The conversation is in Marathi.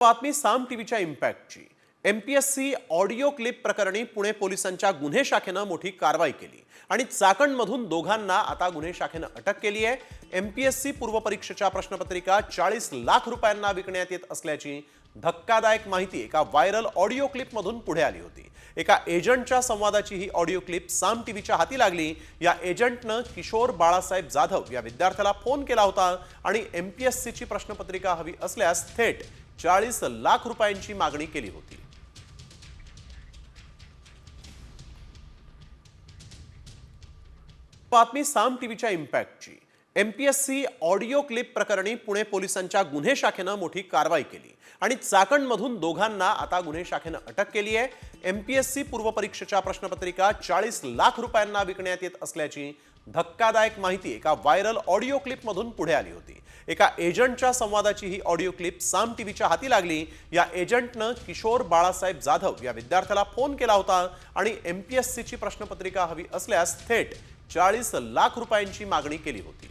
बातमी साम टीव्हीच्या इम्पॅक्टची। एमपीएससी ऑडिओ क्लिप प्रकरणी पुणे पोलिसांच्या गुन्हे शाखेनं मोठी कारवाई केली आणि चाकणमधून दोघांना आता गुन्हे शाखेनं अटक केली आहे। एमपीएससी पूर्वपरीक्षेच्या प्रश्नपत्रिका 40 लाख रुपयांना विकण्यात येत असल्याची धक्कादायक माहिती एका व्हायरल ऑडिओ क्लिपमधून पुढे आली होती। एका एजंटच्या संवादाची ही ऑडिओ क्लिप साम टीव्हीच्या हाती लागली। या एजंटनं किशोर बाळासाहेब जाधव या विद्यार्थ्याला फोन केला होता आणि एमपीएससीची प्रश्नपत्रिका हवी असल्यास थेट 40 लाख रुपयांची मागणी केली होती। बातमी साम टीव्हीच्या इम्पॅक्टची। एमपीएससी ऑडिओ क्लिप प्रकरणी पुणे पोलिसांच्या गुन्हे शाखेनं मोठी कारवाई केली आणि चाकणमधून दोघांना आता गुन्हे शाखेनं अटक केली आहे। एमपीएससी पूर्वपरीक्षेच्या प्रश्नपत्रिका 40 लाख रुपयांना विकण्यात येत असल्याची धक्कादायक माहिती एका व्हायरल ऑडिओ क्लिपमधून पुढे आली होती। एका एजंटच्या संवादाची ही ऑडिओ क्लिप साम टीव्हीच्या हाती लागली। या एजंटनं किशोर बाळासाहेब जाधव या विद्यार्थ्याला फोन केला होता आणि एमपीएससीची प्रश्नपत्रिका हवी असल्यास थेट 40 लाख रुपयांची मागणी केली होती।